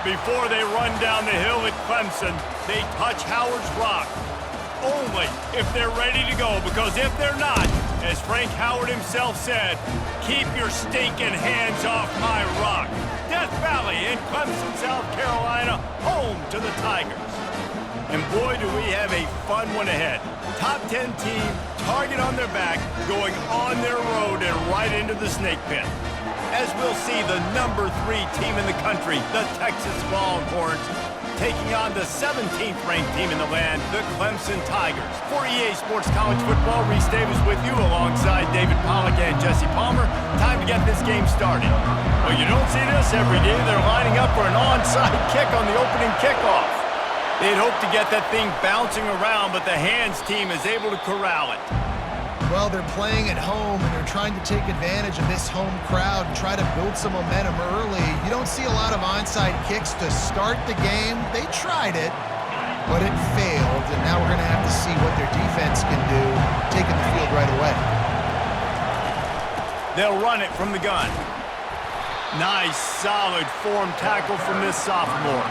Before they run down the hill at Clemson, they touch Howard's rock. Only if they're ready to go, because if they're not, as Frank Howard himself said, keep your stinking hands off my rock. Death Valley in Clemson, South Carolina, home to the Tigers. And boy, do we have a fun one ahead. Top 10 team, target on their back, going on their road and right into the snake pit. As we'll see the number 3 team in the country, the Texas Longhorns, taking on the 17th ranked team in the land, the Clemson Tigers. For EA Sports College Football, Reese Davis with you alongside David Pollack and Jesse Palmer. Time to get this game started. Well, you don't see this every day. They're lining up for an onside kick on the opening kickoff. They'd hope to get that thing bouncing around, but the hands team is able to corral it. Well, they're playing at home, and they're trying to take advantage of this home crowd and try to build some momentum early. You don't see a lot of onside kicks to start the game. They tried it, but it failed, and now we're going to have to see what their defense can do, taking the field right away. They'll run it from the gun. Nice, solid form tackle from this sophomore.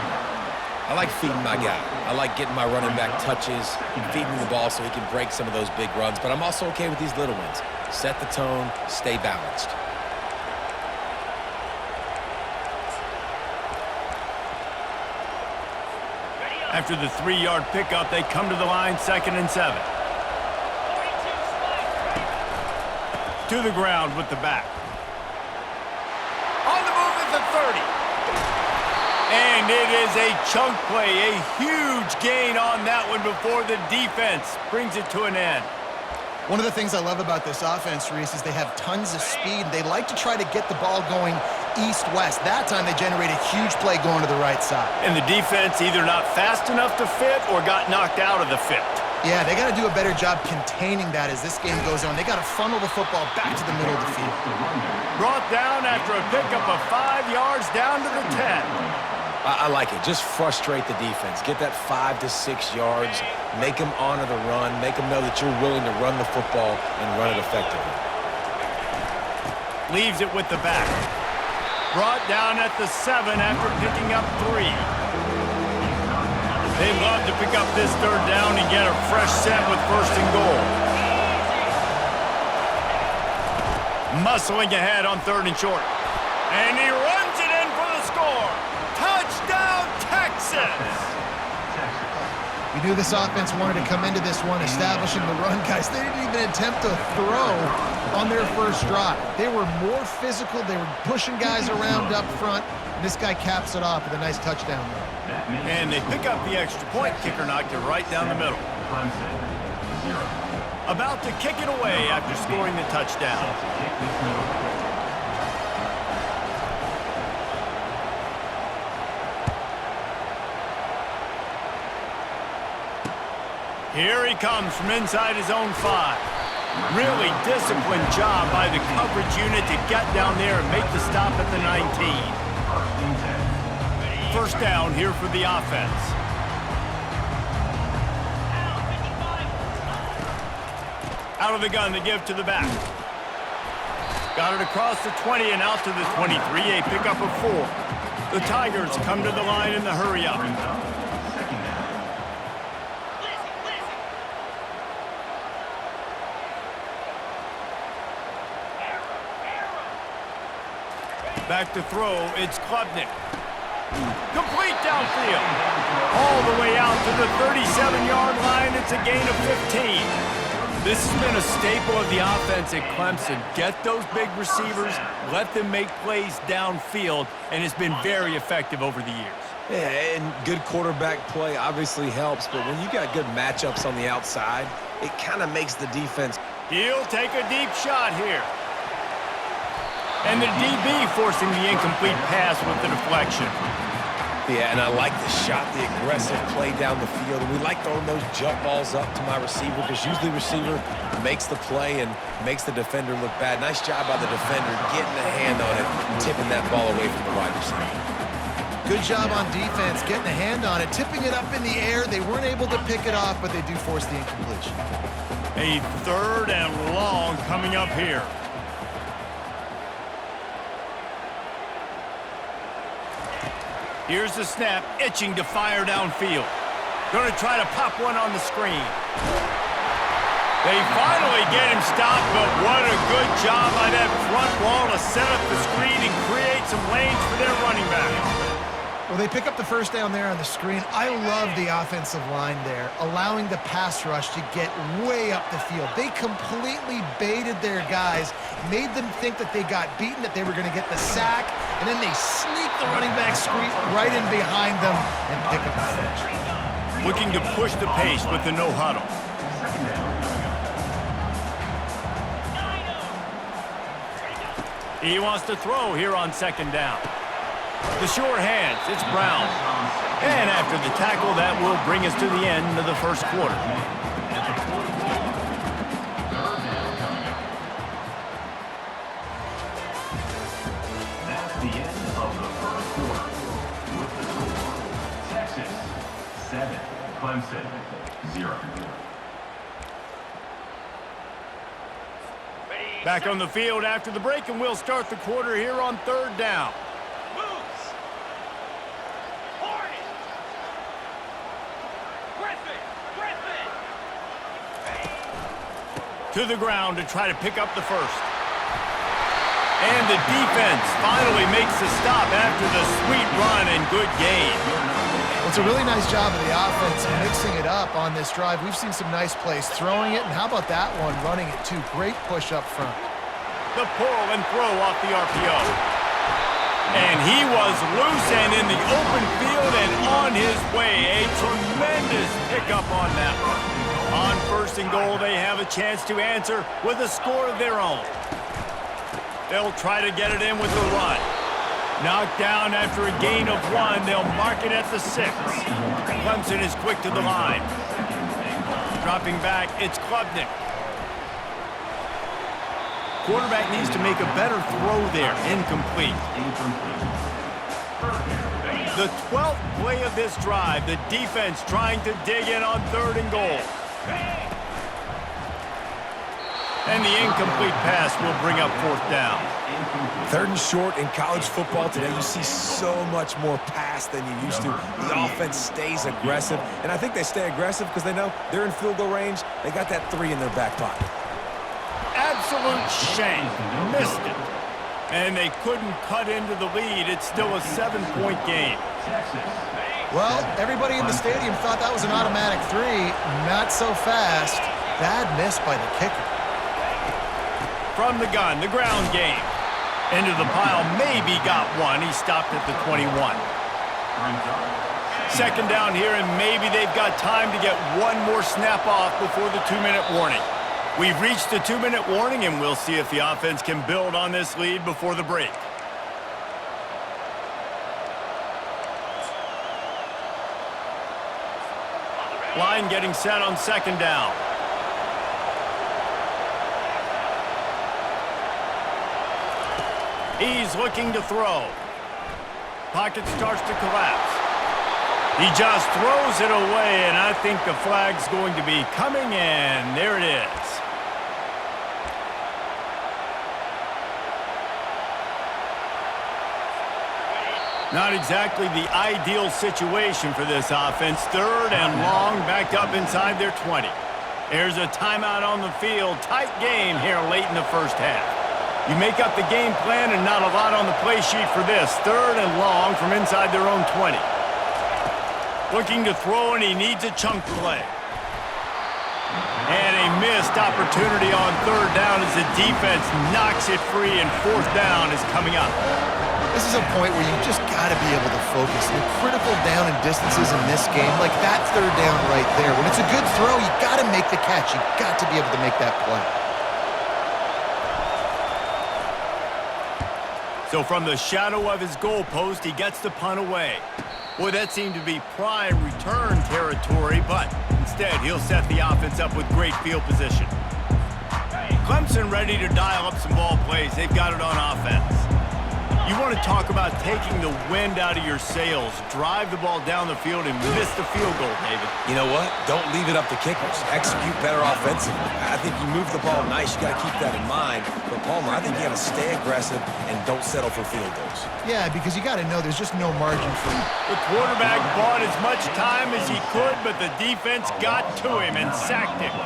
I like feeding my guy. I like getting my running back touches, feeding the ball so he can break some of those big runs, but I'm also okay with these little ones. Set the tone, stay balanced. After the 3-yard pickup, they come to the line, 2nd and 7. To the ground with the back. On the move at the 30. And it is a chunk play, a huge gain on that one before the defense brings it to an end. One of the things I love about this offense, Reese, is they have tons of speed. They like to try to get the ball going east-west. That time they generate a huge play going to the right side. And the defense either not fast enough to fit or got knocked out of the fit. Yeah, they got to do a better job containing that as this game goes on. They got to funnel the football back to the middle of the field. Brought down after a pickup of 5 yards down to the 10. I like it. Just frustrate the defense. Get that 5 to 6 yards. Make them honor the run. Make them know that you're willing to run the football and run it effectively. Leaves it with the back. Brought down at the 7 after picking up 3. They love to pick up this 3rd down and get a fresh set with 1st and goal. Muscling ahead on 3rd and short. And he runs it in for the score. Touchdown, Texas! We knew this offense wanted to come into this one establishing the run, guys. They didn't even attempt to throw on their first drive. They were more physical. They were pushing guys around up front. And this guy caps it off with a nice touchdown run. And they pick up the extra point. Kicker knocked it right down the middle. About to kick it away after scoring the touchdown. Here he comes from inside his own 5. Really disciplined job by the coverage unit to get down there and make the stop at the 19. 1st down here for the offense. Out of the gun to give to the back. Got it across the 20 and out to the 23, a pickup of 4. The Tigers come to the line in the hurry up. Back to throw, it's Klubnik. Complete downfield. All the way out to the 37-yard line, it's a gain of 15. This has been a staple of the offense at Clemson. Get those big receivers, let them make plays downfield, and it's been very effective over the years. Yeah, and good quarterback play obviously helps, but when you got good matchups on the outside, it kind of makes the defense. He'll take a deep shot here. And the DB forcing the incomplete pass with the deflection. Yeah, and I like the shot, the aggressive play down the field. And we like throwing those jump balls up to my receiver because usually the receiver makes the play and makes the defender look bad. Nice job by the defender getting a hand on it, tipping that ball away from the wide receiver. Good job on defense, getting a hand on it, tipping it up in the air. They weren't able to pick it off, but they do force the incompletion. A 3rd and long coming up here. Here's the snap, itching to fire downfield. Going to try to pop one on the screen. They finally get him stopped, but what a good job by that front wall to set up the screen and create some lanes for their running back. Well, they pick up the first down there on the screen. I love the offensive line there, allowing the pass rush to get way up the field. They completely baited their guys, made them think that they got beaten, that they were going to get the sack, and then they sneak the running back screen right in behind them and pick up the first. Looking to push the pace with the no huddle. He wants to throw here on second down. The sure hands, it's Brown. And after the tackle, that will bring us to the end of the first quarter. That's the end of the first quarter. With the score, Texas 7, Clemson 0. Back on the field after the break, and we'll start the quarter here on third down. To the ground to try to pick up the first. And the defense finally makes the stop after the sweet run and good gain. Well, it's a really nice job of the offense mixing it up on this drive. We've seen some nice plays throwing it, and how about that one running it too? Great push up front. The pull and throw off the RPO. And he was loose and in the open field and on his way. A tremendous pickup on that one. On first and goal, they have a chance to answer with a score of their own. They'll try to get it in with the run. Knocked down after a gain of 1. They'll mark it at the 6. Clemson is quick to the line. Dropping back, it's Klubnik. Quarterback needs to make a better throw there. Incomplete. The 12th play of this drive, the defense trying to dig in on third and goal. And the incomplete pass will bring up fourth down. Third and short in college football today, you see so much more pass than you used to. The offense stays aggressive, and I think they stay aggressive because they know they're in field goal range. They got that 3 in their back pocket. Absolute shame. Missed it. And they couldn't cut into the lead. It's still a 7-point game. Well, everybody in the stadium thought that was an automatic 3. Not so fast. Bad miss by the kicker. From the gun, the ground game. Into the pile, maybe got one. He stopped at the 21. Second down here, and maybe they've got time to get one more snap off before the 2-minute warning. We've reached the 2-minute warning, and we'll see if the offense can build on this lead before the break. Line getting set on second down. He's looking to throw. Pocket starts to collapse. He just throws it away, and I think the flag's going to be coming in. There it is. Not exactly the ideal situation for this offense. Third and long, backed up inside their 20. There's a timeout on the field. Tight game here late in the first half. You make up the game plan and not a lot on the play sheet for this. Third and long from inside their own 20. Looking to throw, and he needs a chunk play. And a missed opportunity on third down as the defense knocks it free, and fourth down is coming up. This is a point where you just got to be able to focus. The critical down and distances in this game, like that third down right there. When it's a good throw, you got to make the catch. You got to be able to make that play. So from the shadow of his goalpost, he gets the punt away. Boy, that seemed to be prime return territory, but instead he'll set the offense up with great field position. Clemson ready to dial up some ball plays. They've got it on offense. You want want to talk about taking the wind out of your sails. Drive the ball down the field and miss the field goal, David. You know what? Don't leave it up to kickers. Execute better offensively. I think you move the ball nice. You got to keep that in mind. But, Palmer, I think you got to stay aggressive and don't settle for field goals. Yeah, because you got to know there's just no margin for you. The quarterback bought as much time as he could, but the defense got to him and sacked him.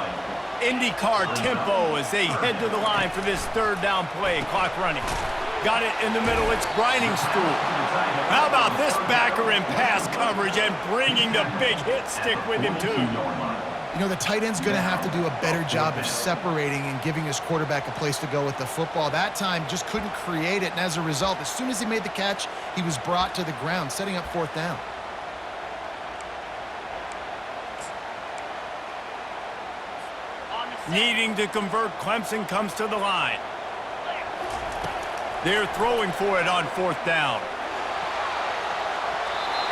IndyCar tempo as they head to the line for this third down play. Clock running. Got it in the middle. It's grinding stool. How about this backer in pass coverage and bringing the big hit stick with him, too? You know, the tight end's going to have to do a better job of separating and giving his quarterback a place to go with the football. That time just couldn't create it, and as a result, as soon as he made the catch, he was brought to the ground, setting up fourth down. Needing to convert, Clemson comes to the line. They're throwing for it on fourth down.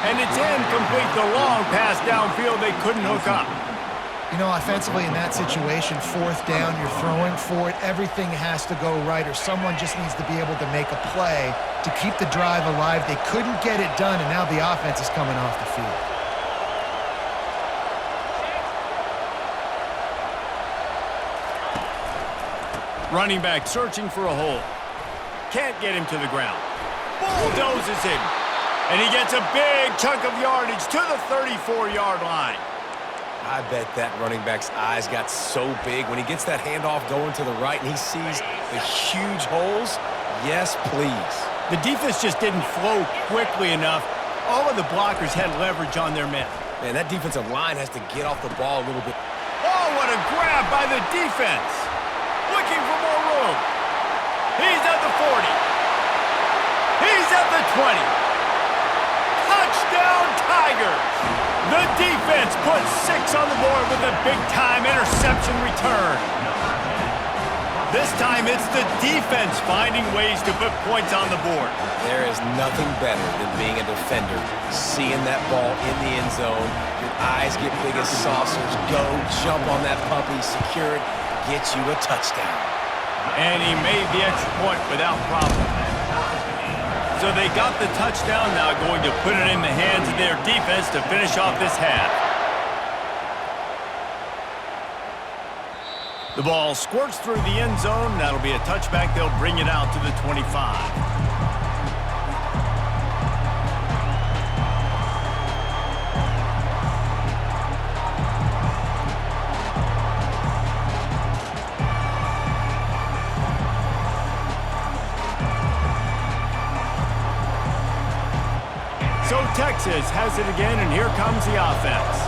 And it's incomplete. The long pass downfield, they couldn't hook up. You know, offensively in that situation, fourth down, you're throwing for it. Everything has to go right, or someone just needs to be able to make a play to keep the drive alive. They couldn't get it done, and now the offense is coming off the field. Running back searching for a hole. Can't get him to the ground. Bulldozes him. And he gets a big chunk of yardage to the 34-yard line. I bet that running back's eyes got so big when he gets that handoff going to the right and he sees the huge holes. Yes, please. The defense just didn't flow quickly enough. All of the blockers had leverage on their men. Man, that defensive line has to get off the ball a little bit. Oh, what a grab by the defense. Looking for more room. He's at the 40. He's at the 20. Touchdown, Tigers. The defense puts 6 on the board with a big-time interception return. This time, it's the defense finding ways to put points on the board. There is nothing better than being a defender, seeing that ball in the end zone. Your eyes get big as saucers. Go, jump on that puppy, secure it, get you a touchdown. And he made the extra point without problem. So they got the touchdown, now going to put it in the hands of their defense to finish off this half. The ball squirts through the end zone. That'll be a touchback. They'll bring it out to the 25. So Texas has it again, and here comes the offense.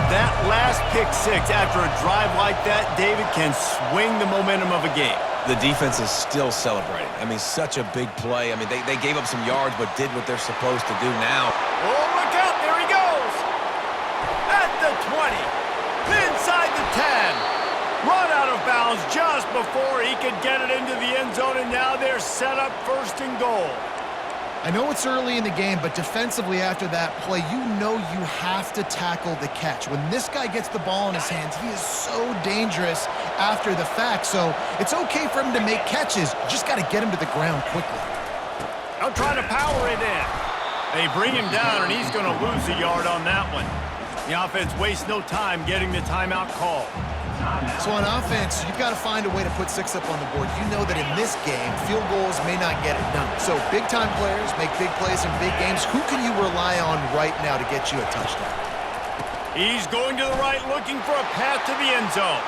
That last pick six after a drive like that, David, can swing the momentum of a game. The defense is still celebrating. I mean, such a big play. I mean, they gave up some yards but did what they're supposed to do now. Oh, look out. There he goes. At the 20. Inside the 10. Run out of bounds just before he could get it into the end zone, and now they're set up first and goal. I know it's early in the game, but defensively after that play, you know you have to tackle the catch. When this guy gets the ball in his hands, he is so dangerous after the fact. So it's okay for him to make catches. You just got to get him to the ground quickly. They'll try to power it in. They bring him down, and he's going to lose a yard on that one. The offense wastes no time getting the timeout call. So on offense, you've got to find a way to put 6 up on the board. You know that in this game, field goals may not get it done. So big-time players make big plays in big games. Who can you rely on right now to get you a touchdown? He's going to the right, looking for a path to the end zone.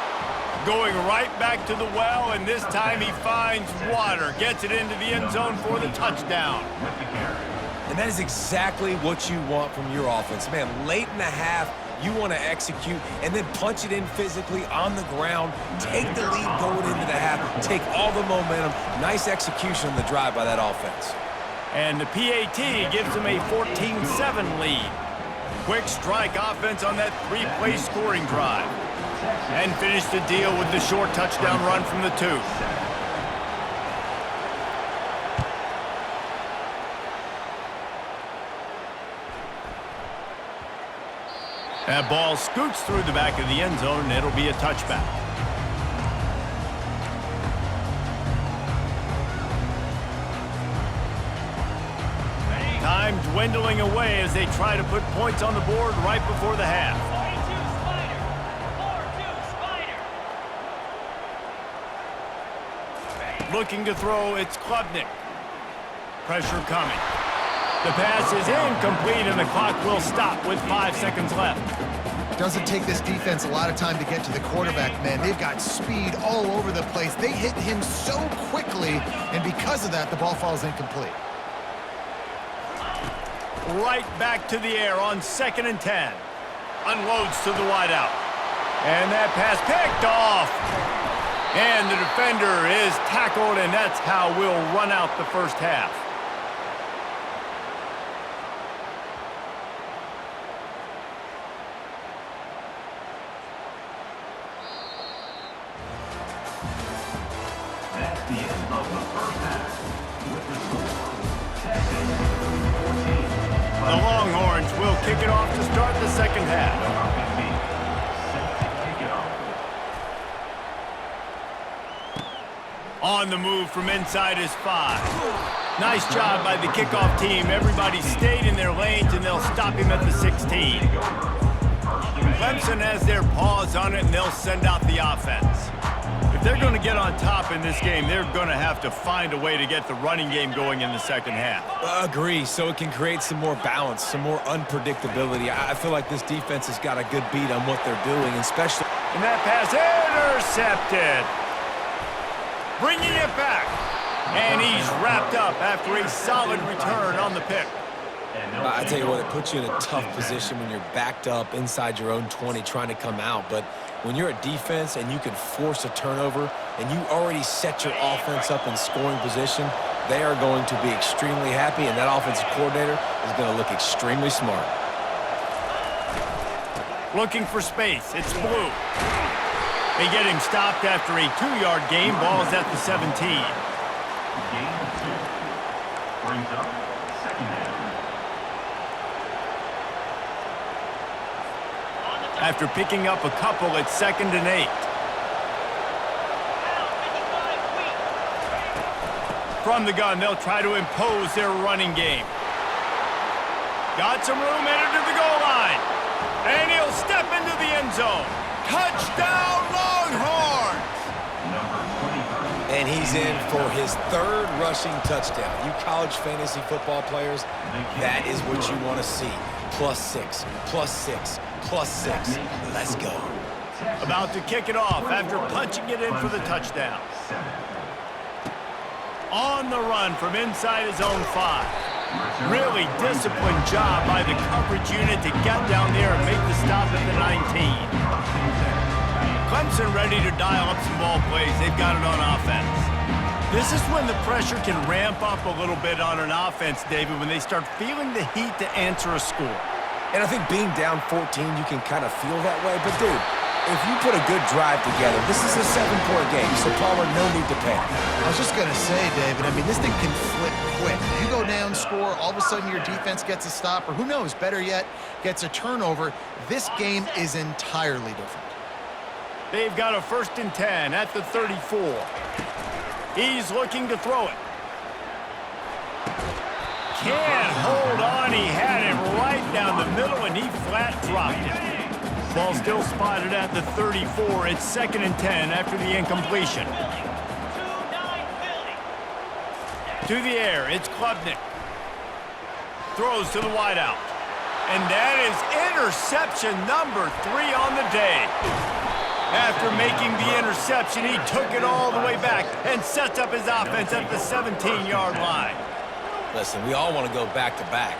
Going right back to the well, and this time he finds water. Gets it into the end zone for the touchdown. And that is exactly what you want from your offense. Man, late in the half, you want to execute and then punch it in physically on the ground. Take the lead going into the half. Take all the momentum. Nice execution on the drive by that offense. And the PAT gives them a 14-7 lead. Quick strike offense on that 3-play scoring drive. And finish the deal with the short touchdown run from the 2. That ball scoots through the back of the end zone, and it'll be a touchback. Time dwindling away as they try to put points on the board right before the half. 42 Spider. 4-2 Spider. Looking to throw, it's Klubnik. Pressure coming. The pass is incomplete, and the clock will stop with 5 seconds left. Doesn't take this defense a lot of time to get to the quarterback, man. They've got speed all over the place. They hit him so quickly, and because of that, the ball falls incomplete. Right back to the air on 2nd and 10. Unloads to the wideout. And that pass picked off. And the defender is tackled, and that's how we'll run out the first half. That's the end of the first half. With the score, Texas 14. The Longhorns will kick it off to start the second half. Number 15, set to kick it off. On the move from inside is 5. Nice job by the kickoff team. Everybody stayed in their lanes, and they'll stop him at the 16. Clemson has their paws on it, and they'll send out the offense. If they're going to get on top in this game, they're going to have to find a way to get the running game going in the second half. Agree, so it can create some more balance, some more unpredictability. I feel like this defense has got a good beat on what they're doing, especially... And that pass intercepted. Bringing it back. And he's wrapped up after a solid return on the pick. I tell you what, it puts you in a tough position when you're backed up inside your own 20 trying to come out. But when you're a defense and you can force a turnover and you already set your offense up in scoring position, they are going to be extremely happy, and that offensive coordinator is going to look extremely smart. Looking for space. It's Blue. They get him stopped after a 2-yard gain. Ball's at the 17. Gain of 2. Brings up second half. After picking up a couple, it's 2nd and 8. From the gun, they'll try to impose their running game. Got some room, headed to the goal line. And he'll step into the end zone. Touchdown, Longhorns! And he's in for his 3rd rushing touchdown. You college fantasy football players, that is what you want to see. +6, +6, +6. Let's go. About to kick it off after punching it in for the touchdown. On the run from inside his own 5. Really disciplined job by the coverage unit to get down there and make the stop at the 19. Clemson ready to dial up some ball plays. They've got it on offense. This is when the pressure can ramp up a little bit on an offense, David, when they start feeling the heat to answer a score. And I think being down 14, you can kind of feel that way. But, dude, if you put a good drive together, this is a 7-point game, so Palmer, no need to panic. I was just going to say, David, I mean, this thing can flip quick. You go down, score, all of a sudden your defense gets a stop, or who knows, better yet, gets a turnover. This game is entirely different. They've got a 1st and 10 at the 34. He's looking to throw it. Can't hold on. He had it right down the middle, and he flat dropped it. Ball still spotted at the 34. It's 2nd and 10 after the incompletion. To the air, it's Klubnik. Throws to the wideout. And that is interception number 3 on the day. After making the interception, he took it all the way back and sets up his offense at the 17-yard line. Listen, we all want to go back-to-back.